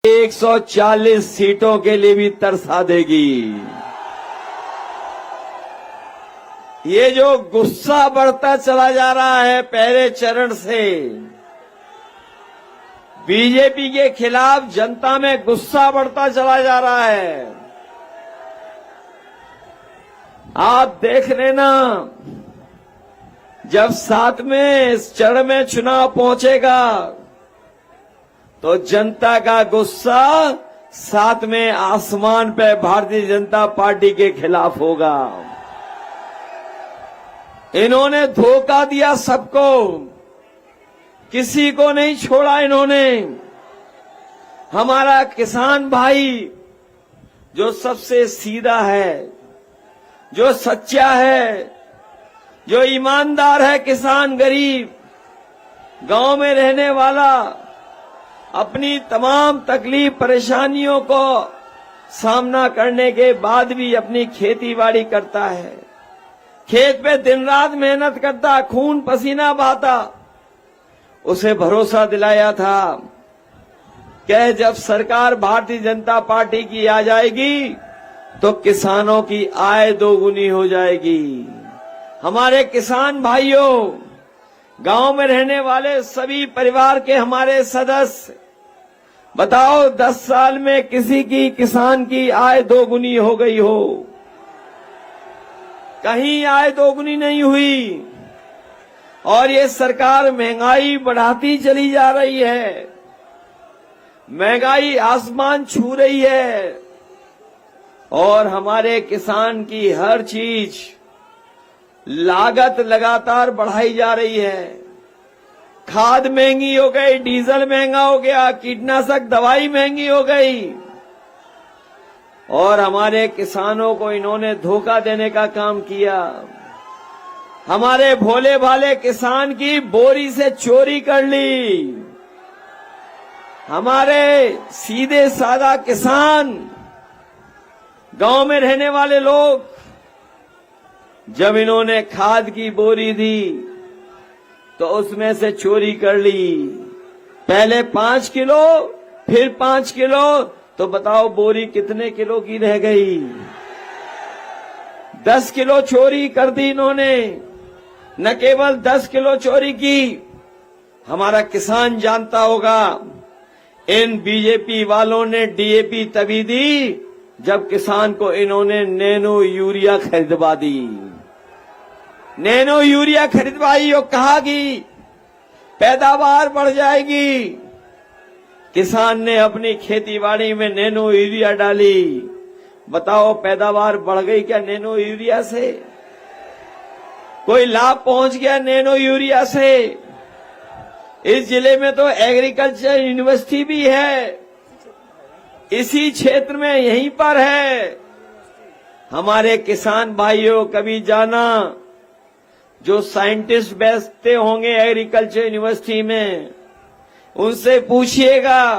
140 सीटों के लिए भी तरसा देगी। ये जो गुस्सा बढ़ता चला जा रहा है पहले चरण से, बीजेपी के खिलाफ जनता में गुस्सा बढ़ता चला जा रहा है। आप देख लेना, जब 7वें चरण में चुनाव पहुंचेगा तो जनता का गुस्सा 7वें आसमान पे भारतीय जनता पार्टी के खिलाफ होगा। इन्होंने धोखा दिया सबको, किसी को नहीं छोड़ा इन्होंने। हमारा किसान भाई जो सबसे सीधा है, जो सच्चा है, जो ईमानदार है, किसान गरीब गांव में रहने वाला, अपनी तमाम तकलीफ परेशानियों को सामना करने के बाद भी अपनी खेती बाड़ी करता है, खेत पे दिन रात मेहनत करता, खून पसीना बहाता। उसे भरोसा दिलाया था कि जब सरकार भारतीय जनता पार्टी की आ जाएगी तो किसानों की आय दोगुनी हो जाएगी। हमारे किसान भाइयों, गांव में रहने वाले सभी परिवार के हमारे सदस्य, बताओ 10 साल में किसी की किसान की आय दोगुनी हो गई हो? कहीं आय दोगुनी नहीं हुई। और ये सरकार महंगाई बढ़ाती चली जा रही है, महंगाई आसमान छू रही है और हमारे किसान की हर चीज लागत लगातार बढ़ाई जा रही है। खाद महंगी हो गई, डीजल महंगा हो गया, कीटनाशक दवाई महंगी हो गई और हमारे किसानों को इन्होंने धोखा देने का काम किया। हमारे भोले भाले किसान की बोरी से चोरी कर ली। हमारे सीधे सादा किसान, गांव में रहने वाले लोग, जब इन्होंने खाद की बोरी दी तो उसमें से चोरी कर ली। पहले 5 किलो, फिर 5 किलो, तो बताओ बोरी कितने किलो की रह गई? 10 किलो चोरी कर दी इन्होंने। न केवल 10 किलो चोरी की, हमारा किसान जानता होगा, इन बीजेपी वालों ने डीएपी तभी दी जब किसान को इन्होंने नैनो यूरिया खरीदवा दी। नैनो यूरिया खरीदवाई और कहा कि पैदावार बढ़ जाएगी। किसान ने अपनी खेतीबाड़ी में नैनो यूरिया डाली। बताओ पैदावार बढ़ गई क्या नैनो यूरिया से? कोई लाभ पहुंच गया नैनो यूरिया से? इस जिले में तो एग्रीकल्चर यूनिवर्सिटी भी है, इसी क्षेत्र में यहीं पर है। हमारे किसान भाइयों, कभी जाना जो साइंटिस्ट बैठते होंगे एग्रीकल्चर यूनिवर्सिटी में, उनसे पूछिएगा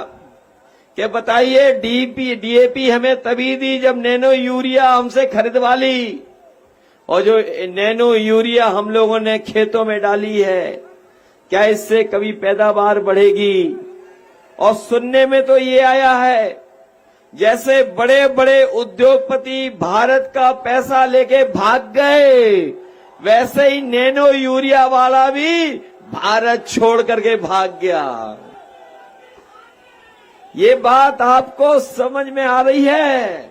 कि बताइए डीएपी हमें तभी दी जब नैनो यूरिया हमसे खरीदवा ली, और जो नैनो यूरिया हम लोगों ने खेतों में डाली है, क्या इससे कभी पैदावार बढ़ेगी? और सुनने में तो ये आया है जैसे बड़े बड़े उद्योगपति भारत का पैसा लेके भाग गए, वैसे ही नैनो यूरिया वाला भी भारत छोड़ करके भाग गया। ये बात आपको समझ में आ रही है?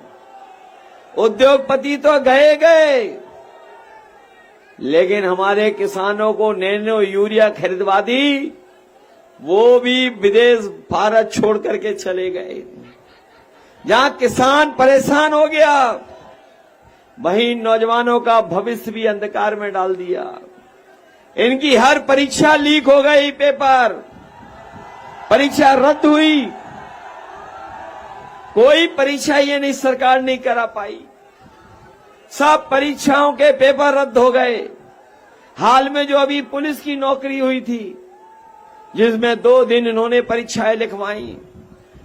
उद्योगपति तो गए, लेकिन हमारे किसानों को नैनो यूरिया खरीदवा दी, वो भी विदेश भारत छोड़ करके चले गए। जहां किसान परेशान हो गया, वहीं नौजवानों का भविष्य भी अंधकार में डाल दिया। इनकी हर परीक्षा लीक हो गई, पेपर परीक्षा रद्द हुई, कोई परीक्षा ये नहीं सरकार नहीं करा पाई, सब परीक्षाओं के पेपर रद्द हो गए। हाल में जो अभी पुलिस की नौकरी हुई थी, जिसमें 2 दिन इन्होंने परीक्षाएं लिखवाई,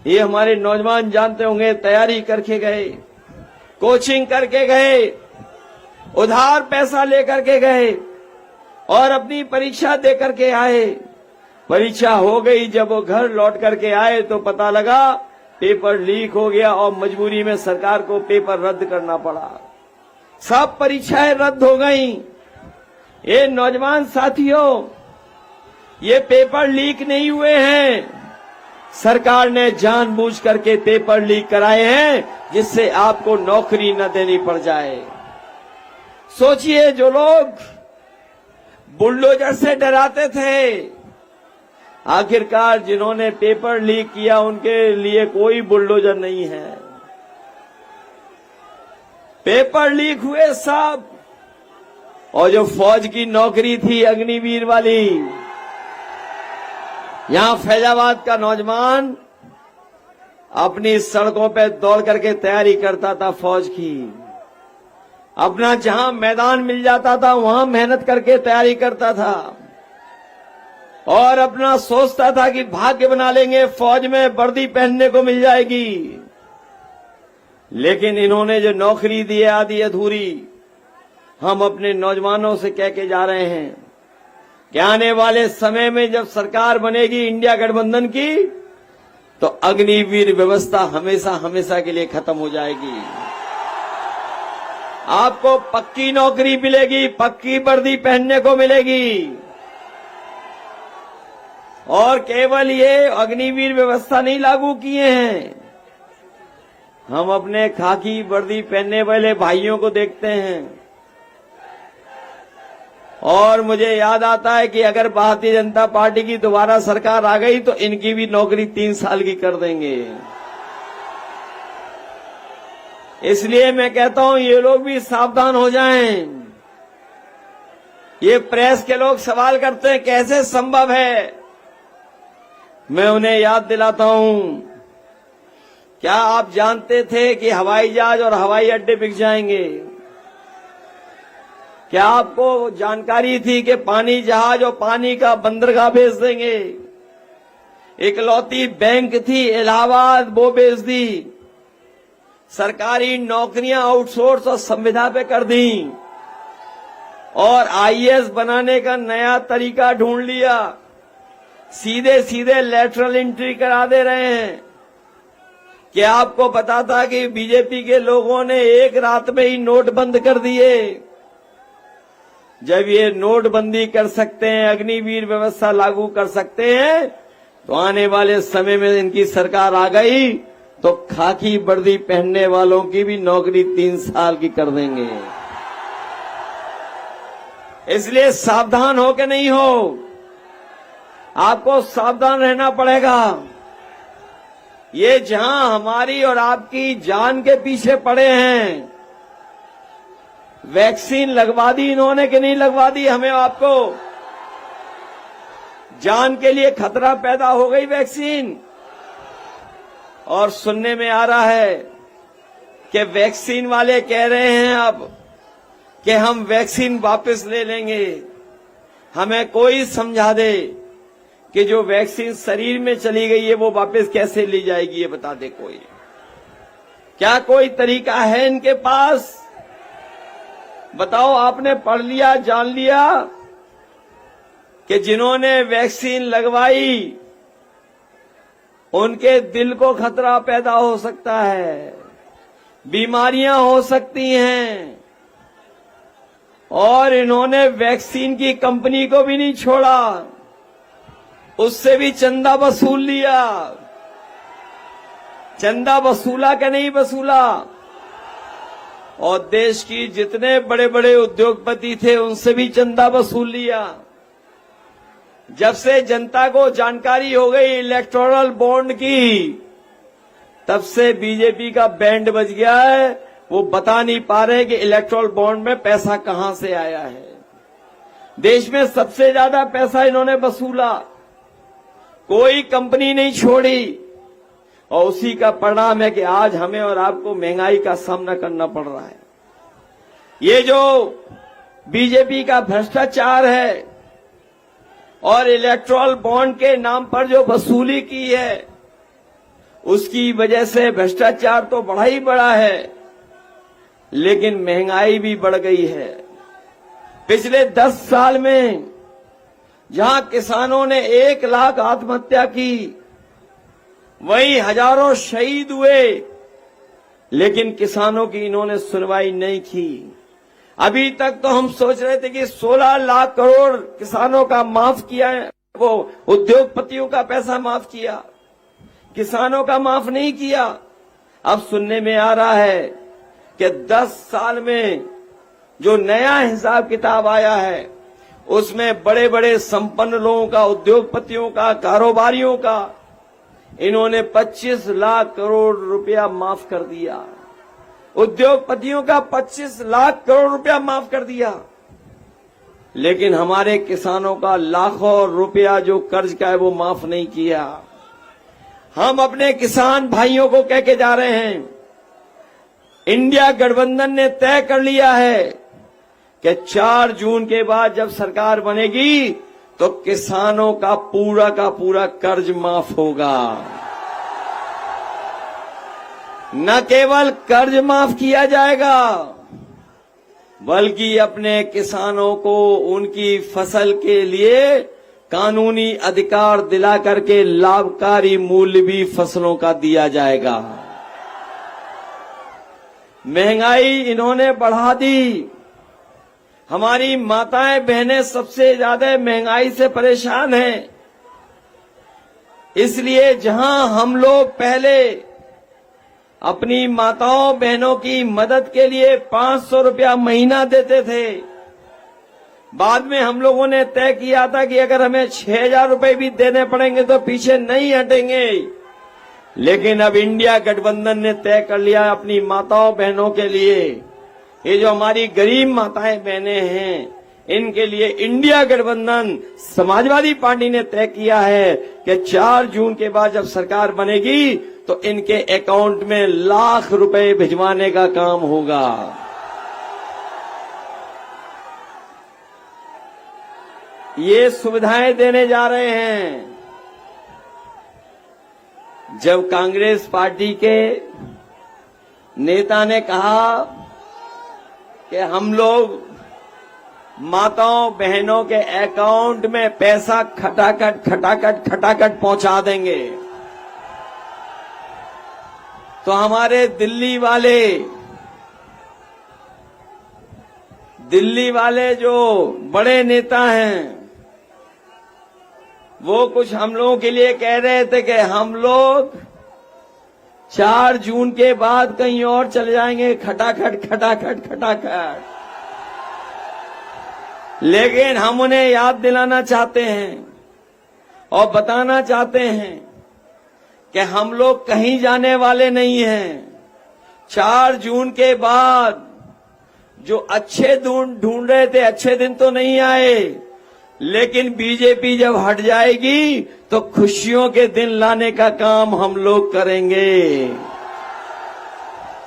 ये हमारे नौजवान जानते होंगे, तैयारी करके गए, कोचिंग करके गए, उधार पैसा लेकर के गए और अपनी परीक्षा दे करके आए। परीक्षा हो गई, जब वो घर लौट करके आए तो पता लगा पेपर लीक हो गया और मजबूरी में सरकार को पेपर रद्द करना पड़ा। सब परीक्षाएं रद्द हो गईं। ये नौजवान साथियों, ये पेपर लीक नहीं हुए हैं, सरकार ने जानबूझ करके पेपर लीक कराए हैं जिससे आपको नौकरी न देनी पड़ जाए। सोचिए, जो लोग बुलडोजर से डराते थे, आखिरकार जिन्होंने पेपर लीक किया उनके लिए कोई बुलडोजर नहीं है। पेपर लीक हुए सब। और जो फौज की नौकरी थी अग्निवीर वाली, यहां फैजाबाद का नौजवान अपनी सड़कों पे दौड़ करके तैयारी करता था फौज की। अपना जहां मैदान मिल जाता था वहां मेहनत करके तैयारी करता था और अपना सोचता था कि भाग्य बना लेंगे, फौज में वर्दी पहनने को मिल जाएगी। लेकिन इन्होंने जो नौकरी दी है आधी अधूरी, हम अपने नौजवानों से कह के जा रहे हैं कि आने वाले समय में जब सरकार बनेगी इंडिया गठबंधन की, तो अग्निवीर व्यवस्था हमेशा हमेशा के लिए खत्म हो जाएगी। आपको पक्की नौकरी मिलेगी, पक्की वर्दी पहनने को मिलेगी। और केवल ये अग्निवीर व्यवस्था नहीं लागू किए हैं, हम अपने खाकी वर्दी पहनने वाले भाइयों को देखते हैं और मुझे याद आता है कि अगर भारतीय जनता पार्टी की दोबारा सरकार आ गई तो इनकी भी नौकरी 3 साल की कर देंगे। इसलिए मैं कहता हूं ये लोग भी सावधान हो जाएं। ये प्रेस के लोग सवाल करते हैं कैसे संभव है, मैं उन्हें याद दिलाता हूं, क्या आप जानते थे कि हवाई जहाज और हवाई अड्डे बिक जाएंगे? क्या आपको जानकारी थी कि पानी जहाज और पानी का बंदरगाह बेच देंगे? इकलौती बैंक थी इलाहाबाद, वो बेच दी। सरकारी नौकरियां आउटसोर्स और संविदा पे कर दी और आईएएस बनाने का नया तरीका ढूंढ लिया। सीधे सीधे लेटरल एंट्री करा दे रहे हैं। क्या आपको पता था कि बीजेपी के लोगों ने एक रात में ही नोट बंद कर दिए? जब ये नोटबंदी कर सकते हैं, अग्निवीर व्यवस्था लागू कर सकते हैं, तो आने वाले समय में इनकी सरकार आ गई तो खाकी वर्दी पहनने वालों की भी नौकरी 3 साल की कर देंगे। इसलिए सावधान हो के नहीं हो, आपको सावधान रहना पड़ेगा। ये जहां हमारी और आपकी जान के पीछे पड़े हैं, वैक्सीन लगवा दी इन्होंने कि नहीं लगवा दी? हमें आपको जान के लिए खतरा पैदा हो गई वैक्सीन। और सुनने में आ रहा है कि वैक्सीन वाले कह रहे हैं अब कि हम वैक्सीन वापस ले लेंगे। हमें कोई समझा दे कि जो वैक्सीन शरीर में चली गई है वो वापस कैसे ली जाएगी, ये बता दे कोई। क्या कोई तरीका है इनके पास? बताओ, आपने पढ़ लिया, जान लिया कि जिन्होंने वैक्सीन लगवाई उनके दिल को खतरा पैदा हो सकता है, बीमारियां हो सकती हैं, और इन्होंने वैक्सीन की कंपनी को भी नहीं छोड़ा, उससे भी चंदा वसूल लिया। चंदा वसूला कि नहीं वसूला? और देश की जितने बड़े बड़े उद्योगपति थे उनसे भी चंदा वसूल लिया। जब से जनता को जानकारी हो गई इलेक्टोरल बॉन्ड की, तब से बीजेपी का बैंड बज गया है। वो बता नहीं पा रहे कि इलेक्टोरल बॉन्ड में पैसा कहां से आया है। देश में सबसे ज्यादा पैसा इन्होंने वसूला, कोई कंपनी नहीं छोड़ी, और उसी का परिणाम है कि आज हमें और आपको महंगाई का सामना करना पड़ रहा है। ये जो बीजेपी का भ्रष्टाचार है और इलेक्टोरल बॉन्ड के नाम पर जो वसूली की है, उसकी वजह से भ्रष्टाचार तो बढ़ा ही बढ़ा है, लेकिन महंगाई भी बढ़ गई है। पिछले 10 साल में जहां किसानों ने 1 लाख आत्महत्या की, वहीं हजारों शहीद हुए, लेकिन किसानों की इन्होंने सुनवाई नहीं की। अभी तक तो हम सोच रहे थे कि 16 लाख करोड़ किसानों का माफ किया है, वो उद्योगपतियों का पैसा माफ किया, किसानों का माफ नहीं किया। अब सुनने में आ रहा है कि 10 साल में जो नया हिसाब किताब आया है, उसमें बड़े बड़े संपन्न लोगों का, उद्योगपतियों का, कारोबारियों का इन्होंने 25 लाख करोड़ रुपया माफ कर दिया। उद्योगपतियों का 25 लाख करोड़ रुपया माफ कर दिया, लेकिन हमारे किसानों का लाखों रुपया जो कर्ज का है वो माफ नहीं किया। हम अपने किसान भाइयों को कह के जा रहे हैं, इंडिया गठबंधन ने तय कर लिया है कि 4 जून के बाद जब सरकार बनेगी तो किसानों का पूरा कर्ज माफ होगा। न केवल कर्ज माफ किया जाएगा, बल्कि अपने किसानों को उनकी फसल के लिए कानूनी अधिकार दिला करके लाभकारी मूल्य भी फसलों का दिया जाएगा। महंगाई इन्होंने बढ़ा दी। हमारी माताएं बहनें सबसे ज्यादा महंगाई से परेशान हैं। इसलिए जहां हम लोग पहले अपनी माताओं बहनों की मदद के लिए 500 रुपया महीना देते थे, बाद में हम लोगों ने तय किया था कि अगर हमें 6,000 रुपए भी देने पड़ेंगे तो पीछे नहीं हटेंगे। लेकिन अब इंडिया गठबंधन ने तय कर लिया अपनी माताओं बहनों के लिए, ये जो हमारी गरीब माताएं बहनें हैं, इनके लिए इंडिया गठबंधन समाजवादी पार्टी ने तय किया है कि 4 जून के बाद जब सरकार बनेगी तो इनके अकाउंट में लाख रुपए भिजवाने का काम होगा। ये सुविधाएं देने जा रहे हैं। जब कांग्रेस पार्टी के नेता ने कहा कि हम लोग माताओं बहनों के अकाउंट में पैसा खटाखट पहुंचा देंगे, तो हमारे दिल्ली वाले जो बड़े नेता हैं, वो कुछ हम लोगों के लिए कह रहे थे कि हम लोग 4 जून के बाद कहीं और चले जाएंगे, खटाखट। लेकिन हम उन्हें याद दिलाना चाहते हैं और बताना चाहते हैं कि हम लोग कहीं जाने वाले नहीं हैं। 4 जून के बाद जो अच्छे ढूंढ रहे थे, अच्छे दिन तो नहीं आए, लेकिन बीजेपी जब हट जाएगी तो खुशियों के दिन लाने का काम हम लोग करेंगे।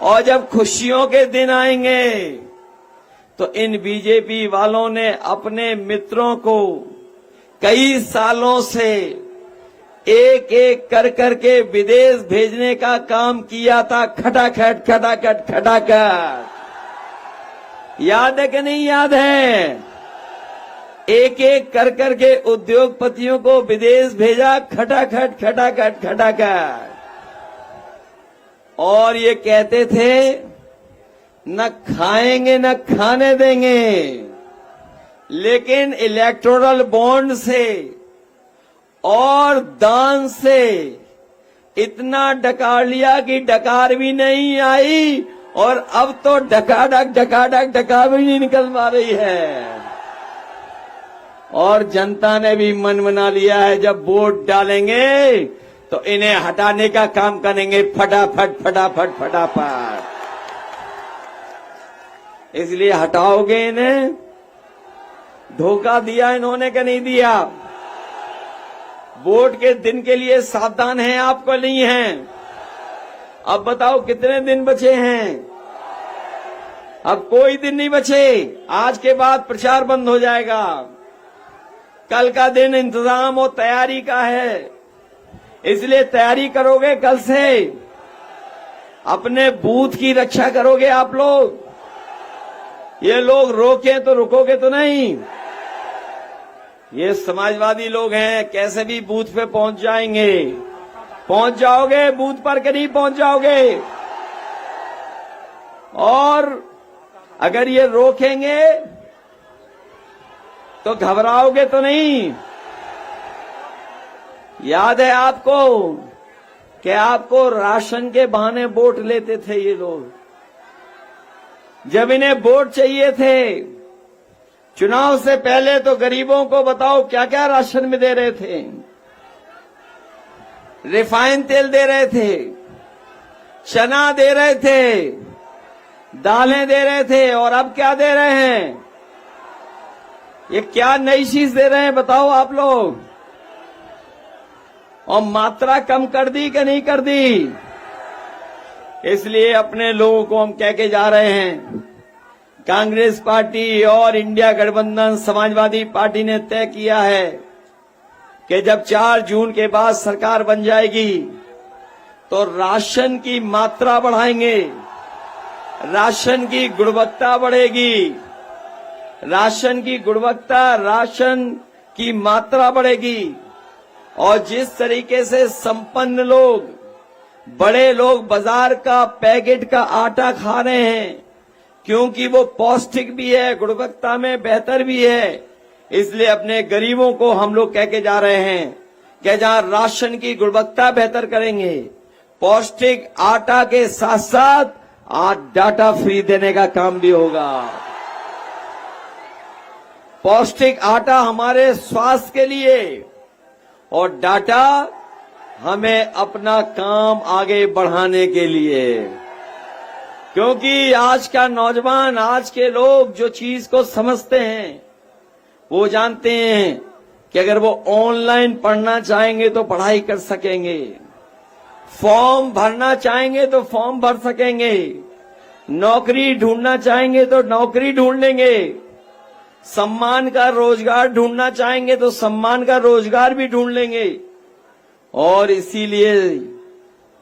और जब खुशियों के दिन आएंगे तो इन बीजेपी वालों ने अपने मित्रों को कई सालों से एक एक कर करके विदेश भेजने का काम किया था, खटाखट। याद है कि नहीं याद है? एक एक कर करके उद्योगपतियों को विदेश भेजा, खटाखट। और ये कहते थे न खाएंगे न खाने देंगे, लेकिन इलेक्टोरल बॉन्ड से और दान से इतना डकार लिया कि डकार भी नहीं आई, और अब तो डकार भी नहीं निकल पा रही है। और जनता ने भी मन बना लिया है, जब वोट डालेंगे तो इन्हें हटाने का काम करेंगे, फटाफट। इसलिए हटाओगे इन्हें? धोखा दिया इन्होंने कि नहीं दिया? वोट के दिन के लिए सावधान हैं आपको नहीं हैं? अब बताओ कितने दिन बचे हैं? अब कोई दिन नहीं बचे। आज के बाद प्रचार बंद हो जाएगा। कल का दिन इंतजाम और तैयारी का है, इसलिए तैयारी करोगे कल से, अपने बूथ की रक्षा करोगे आप लोग। ये लोग रोके तो रुकोगे तो नहीं। ये समाजवादी लोग हैं, कैसे भी बूथ पे पहुंच जाएंगे। पहुंच जाओगे बूथ पर कि नहीं पहुंच जाओगे? और अगर ये रोकेंगे तो घबराओगे तो नहीं? याद है आपको कि आपको राशन के बहाने वोट लेते थे ये लोग। जब इन्हें वोट चाहिए थे चुनाव से पहले तो गरीबों को बताओ क्या क्या राशन में दे रहे थे। रिफाइंड तेल दे रहे थे, चना दे रहे थे, दालें दे रहे थे, और अब क्या दे रहे हैं? ये क्या नई चीज दे रहे हैं बताओ आप लोग? और मात्रा कम कर दी कि नहीं कर दी? इसलिए अपने लोगों को हम कह के जा रहे हैं, कांग्रेस पार्टी और इंडिया गठबंधन समाजवादी पार्टी ने तय किया है कि जब 4 जून के बाद सरकार बन जाएगी तो राशन की मात्रा बढ़ाएंगे, राशन की गुणवत्ता बढ़ेगी, राशन की गुणवत्ता, राशन की मात्रा बढ़ेगी। और जिस तरीके से संपन्न लोग, बड़े लोग बाजार का पैकेट का आटा खा रहे हैं क्योंकि वो पौष्टिक भी है, गुणवत्ता में बेहतर भी है, इसलिए अपने गरीबों को हम लोग कह के जा रहे हैं कि जहां राशन की गुणवत्ता बेहतर करेंगे, पौष्टिक आटा के साथ साथ आज डाटा फ्री देने का काम भी होगा। पौष्टिक आटा हमारे स्वास्थ्य के लिए और डाटा हमें अपना काम आगे बढ़ाने के लिए, क्योंकि आज का नौजवान, आज के लोग जो चीज को समझते हैं वो जानते हैं कि अगर वो ऑनलाइन पढ़ना चाहेंगे तो पढ़ाई कर सकेंगे, फॉर्म भरना चाहेंगे तो फॉर्म भर सकेंगे, नौकरी ढूंढना चाहेंगे तो नौकरी ढूंढ लेंगे, सम्मान का रोजगार ढूंढना चाहेंगे तो सम्मान का रोजगार भी ढूंढ लेंगे। और इसीलिए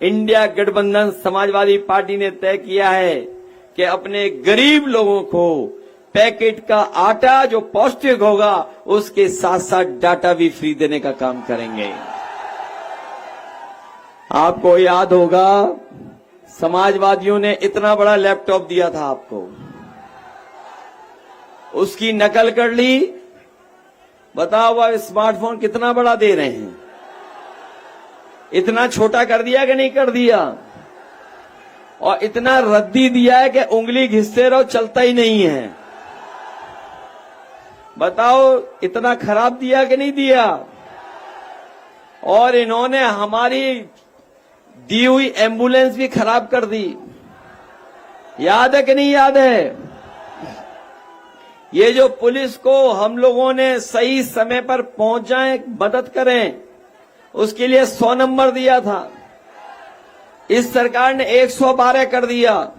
इंडिया गठबंधन समाजवादी पार्टी ने तय किया है कि अपने गरीब लोगों को पैकेट का आटा जो पौष्टिक होगा उसके साथ साथ डाटा भी फ्री देने का काम करेंगे। आपको याद होगा समाजवादियों ने इतना बड़ा लैपटॉप दिया था आपको, उसकी नकल कर ली। बताओ वह स्मार्टफोन कितना बड़ा दे रहे हैं, इतना छोटा कर दिया कि नहीं कर दिया? और इतना रद्दी दिया है कि उंगली घिसते रहो चलता ही नहीं है। बताओ इतना खराब दिया कि नहीं दिया? और इन्होंने हमारी दी हुई एम्बुलेंस भी खराब कर दी। याद है कि नहीं याद है? ये जो पुलिस को हम लोगों ने सही समय पर पहुंच जाए, मदद करें, उसके लिए 100 नंबर दिया था, इस सरकार ने 112 कर दिया।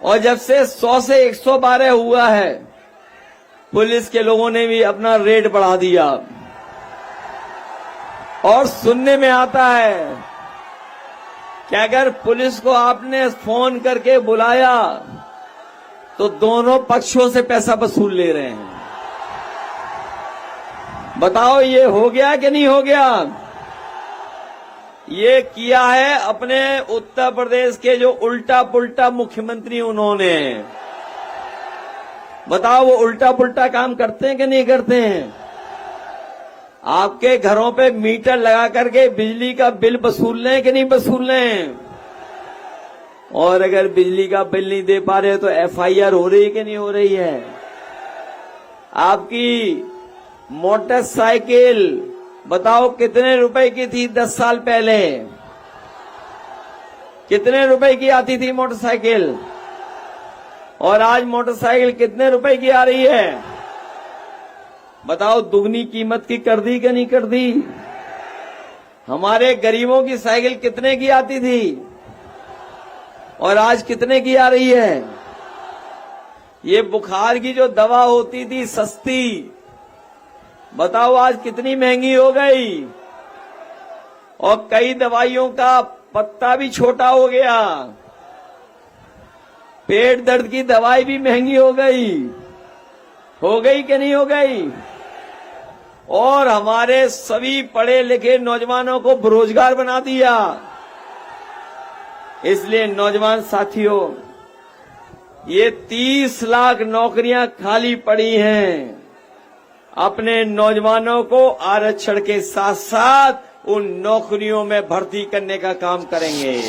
और जब से 100 से 112 हुआ है, पुलिस के लोगों ने भी अपना रेट बढ़ा दिया। और सुनने में आता है कि अगर पुलिस को आपने फोन करके बुलाया तो दोनों पक्षों से पैसा वसूल ले रहे हैं। बताओ ये हो गया कि नहीं हो गया? ये किया है अपने उत्तर प्रदेश के जो उल्टा पुल्टा मुख्यमंत्री उन्होंने। बताओ वो उल्टा पुल्टा काम करते हैं कि नहीं करते हैं? आपके घरों पे मीटर लगा करके बिजली का बिल वसूल लें कि नहीं वसूल लें? और अगर बिजली का बिल नहीं दे पा रहे तो एफआईआर हो रही है कि नहीं हो रही है? आपकी मोटरसाइकिल बताओ कितने रुपए की थी 10 साल पहले? कितने रुपए की आती थी मोटरसाइकिल? और आज मोटरसाइकिल कितने रुपए की आ रही है? बताओ दुगनी कीमत की कर दी कि नहीं कर दी? हमारे गरीबों की साइकिल कितने की आती थी और आज कितने की आ रही है? ये बुखार की जो दवा होती थी सस्ती, बताओ आज कितनी महंगी हो गई। और कई दवाइयों का पत्ता भी छोटा हो गया। पेट दर्द की दवाई भी महंगी हो गई कि नहीं हो गई? और हमारे सभी पढ़े लिखे नौजवानों को बेरोजगार बना दिया। इसलिए नौजवान साथियों, ये 30 लाख नौकरियां खाली पड़ी हैं। अपने नौजवानों को आरक्षण के साथ साथ उन नौकरियों में भर्ती करने का काम करेंगे।